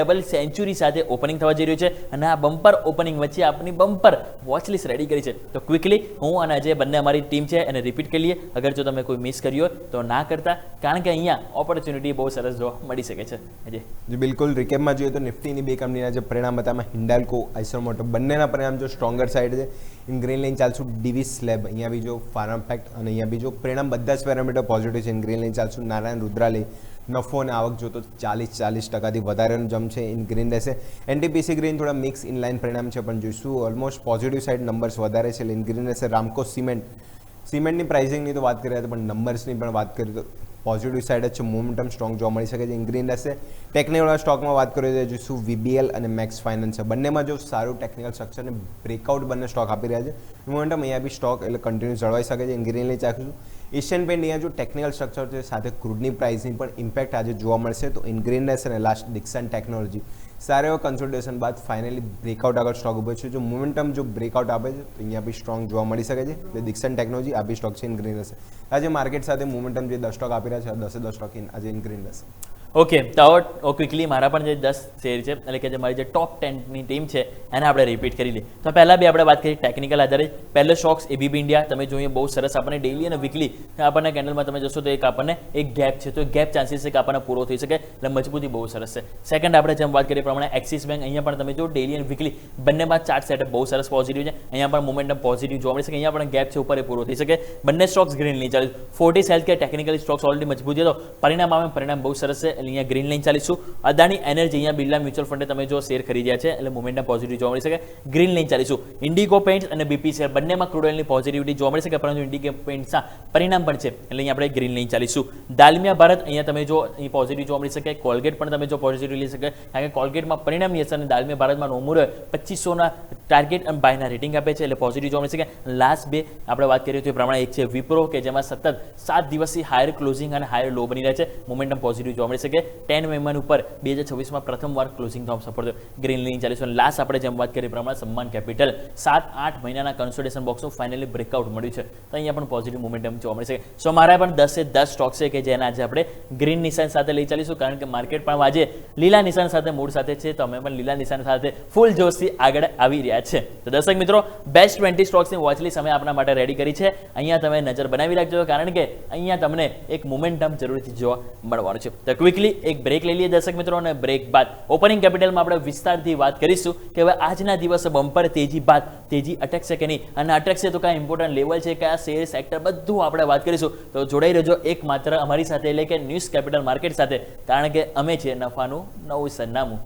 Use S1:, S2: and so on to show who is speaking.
S1: Double century સાથે opening થવા જઈ રહ્યું છે અને આ બમ્પર ઓપનિંગ વચ્ચે આપણી બમ્પર વોચ લિસ્ટ રેડી કરી છે. તો ક્વિકલી હું અને અજય બંને અમારી ટીમ છે એને રિપીટ કરી લઈએ. અગર જો તમે કોઈ મિસ કર્યું હોય તો ના કરતા, કારણ કે અહીંયા ઓપોર્ચ્યુનિટી બહુ સરસ જોવા મળી શકે છે. અજય
S2: જી બિલકુલ, રિકેપમાં જોઈએ તો નિફ્ટીની બે કંપનીના જે પરિણામ હતા એમાં હિન્ડાલ્કો, આઈસર મોટર બંનેના પરિણામ જો સ્ટ્રોંગર સાઇડ છે. ઇન ગ્રીન લાઇન ચાલશું ડીવી સ્લેબ, અહીંયા બી જો ફાર્માફેક્ટ અને અહીંયા બી જો પરિણામ બધા જ પેરામીટર પોઝિટિવ છે. ઇન ગ્રીન લાઇન ચાલશું નારાયણ રુદ્રાલય, નફો અને આવક જો તો 40% વધારેનું જમ છે. ઇન ગ્રીન રહેશે. એનટીપીસી ગ્રીન થોડા મિક્સ ઇન લાઇન પરિણામ છે પણ જોઈશું ઓલમોસ્ટ પોઝિટિવ સાઇડ નંબર્સ વધારે છે. ઇન ગ્રીન રહેશે. રામકો સિમેન્ટની પ્રાઇસિંગની તો વાત કરી રહ્યા હતા પણ નંબર્સની પણ વાત કરીએ તો પોઝિટિવ સાઇડ જ છે. મોમેન્ટમ સ્ટ્રોંગ જોવા મળી શકે છે. ઇન ગ્રીન રહેશે. ટેકનિકલ સ્ટોકમાં વાત કરીએ તો જોઈશું વીબીએલ અને મેક્સ ફાઇનાન્સ છે. બંનેમાં જો સારું ટેકનિકલ સ્ટ્રક્ચર અને બ્રેકઆઉટ બંને સ્ટોક આપી રહ્યા છે. મોમેન્ટમ અહીંયા બી સ્ટોક એટલે કન્ટિન્યુ જળવાઈ શકે છે. ઇન ગ્રીન લઈ ચાખીશું. એશિયન પેન્ટ અહીંયા જો ટેકનિકલ સ્ટ્રક્ચર છે સાથે ક્રૂડની પ્રાઇસની પણ ઇમ્પેક્ટ આજે જોવા મળશે. તો ઇન ગ્રીન રહેશે અને લાસ્ટ ડિક્સન ટેકનોલોજી સારા એવા કન્સોલિડેશન બાદ ફાઇનલી બ્રેકઆઉટ આગળ સ્ટોક ઉભો છે. જો મોમેન્ટમ જો બ્રેકઆઉટ આપે છે તો અહીંયા બી સ્ટ્રોંગ જોવા મળી શકે છે. એટલે ડિક્સન ટેકનોલોજી આ બી સ્ટોક છે ઇન ગ્રીન રહેશે. આજે માર્કેટ સાથે મોમેન્ટમ જે 10 સ્ટોક આપી રહ્યા છે 10 સ્ટોક આજે ઇન ગ્રીન રહેશે.
S1: ઓકે, તો ક્વિકલી મારા પણ જે 10 શેર છે એટલે કે જે મારી જે ટોપ 10ની ટીમ છે એને આપણે રિપીટ કરી લઈએ. તો પહેલાં બી આપણે વાત કરી ટેકનિકલ આધારે. પહેલો સ્ટોક્સ એબીબી ઇન્ડિયા, તમે જોઈએ બહુ સરસ આપણને ડેલી અને વીકલી આપણને કેન્ડલમાં તમે જશો તો એક આપણને એક ગેપ છે, તો ગેપ ચાન્સીસ છે કે આપણને પૂરો થઈ શકે એટલે મજબૂતી બહુ સરસ છે. સેકન્ડ આપણે જેમ વાત કરીએ પ્રમાણે એક્સિસ બેંક, અહીંયા પણ તમે જો ડેલી અને વીકલી બંનેમાં ચાર્ટ સેટઅપ બહુ સરસ પોઝિટિવ છે. અહીંયા પણ મોમેન્ટમ પોઝિટિવ જોવા મળી શકે. અહીંયા પણ ગેપ છે ઉપર એ પૂરો થઈ શકે. બંને સ્ટોક્સ ગ્રીન લાઇન ચાલે. Fortis healthcare technically Stokes already મજબૂત છે તો પરિણામ આવે, પરિણામ બહુ સરસ છે એટલે અહીંયા ગ્રીન લાઇન ચાલીશું. અદાણી એનર્જી, અહીંયા બિરલા મ્યુચ્યુઅલ ફંડે તમે જો શેર ખરીદ્યા છે એટલે મોમેન્ટમ પોઝિટિવ જોવા મળી શકે. ગ્રીન લાઇન ચાલીશું. ઇન્ડિગો પેઇન્ટ્સ અને બીપી શેર બંનેમાં ક્રૂડ ઓઇલની પોઝિટિવિટી જોવા મળી શકે પરંતુ ઇન્ડિગો પેઇન્ટ્સના પરિણામ પણ છે એટલે અહીંયા આપણે ગ્રીન લાઇન ચાલીશું. દાલમિયા ભારત, અહીંયા તમે જો અહીં પોઝિટિવ જોવા મળી શકે. કોલગેટ પણ તમે જો પોઝિટિવ લઈ શકે કારણ કે કોલગેટમાં પરિણામની અસર અને દાલમિયા ભારતમાં નોમુર 2500ના ટાર્ગેટ અને બાયના રેટિંગ આપે છે એટલે પોઝિટિવ જોવા મળી શકે. લાસ્ટ બે આપણે વાત કરીએ તો એ પ્રમાણે એક છે વિપ્રો કે જેમાં સતત 7 દિવસથી હાયર ક્લોઝિંગ અને હાયર લો બની રહ્યા છે. મોમેન્ટમ પોઝિટિવ જોવા મળી શકે. 10 મહિના ઉપર 2026માં પ્રથમવાર ક્લોઝિંગ થવા સફળ થયો. ગ્રીન લાઇન ચાલીશું. અને લાસ્ટ આપણે જેમ વાત કરીએ પ્રમાણે સમ્માન કેપિટલ 7-8 મહિનાના કન્સોલિડેશન બોક્સનું ફાઇનલી બ્રેકઆઉટ મળ્યું છે તો અહીંયા પણ પોઝિટિવ મોમેન્ટમ જોવા મળી શકે. સો મારા પણ 10 સ્ટોક છે કે જેના આજે આપણે ગ્રીન નિશાન સાથે લઈ ચાલીશું કારણ કે માર્કેટ પણ આજે લીલા નિશાન સાથે મૂળ સાથે છે તો અમે પણ લીલા નિશાન સાથે ફૂલ જોશથી આગળ આવી રહ્યા છે. તો દર્શક મિત્રો, બેસ્ટ 20 સ્ટોક્સની વોચલિસ્ટ અમે આપણા માટે રેડી કરી છે. અહીંયા તમે નજર બનાવી રાખજો કારણ કે અહીંયા તમને એક મોમેન્ટમ જરૂરથી જોવા મળવાનું છે. તો ક્વિકલી એક બ્રેક લઈ લઈએ દર્શક મિત્રો અને બ્રેક બાદ ઓપનિંગ કેપિટલમાં આપણે વિસ્તારથી વાત કરીશું કે હવે આજના દિવસે બમ્પર તેજી બાદ તેજી અટકશે કે નહીં અને અટકશે તો કયા ઇમ્પોર્ટન્ટ લેવલ છે, કયા શેર સેક્ટર બધું આપણે વાત કરીશું. તો જોડાઈ રહેજો એકમાત્ર અમારી સાથે એટલે કે ન્યૂઝ કેપિટલ માર્કેટ સાથે કારણ કે અમે છે નફાનું નવું સરનામું.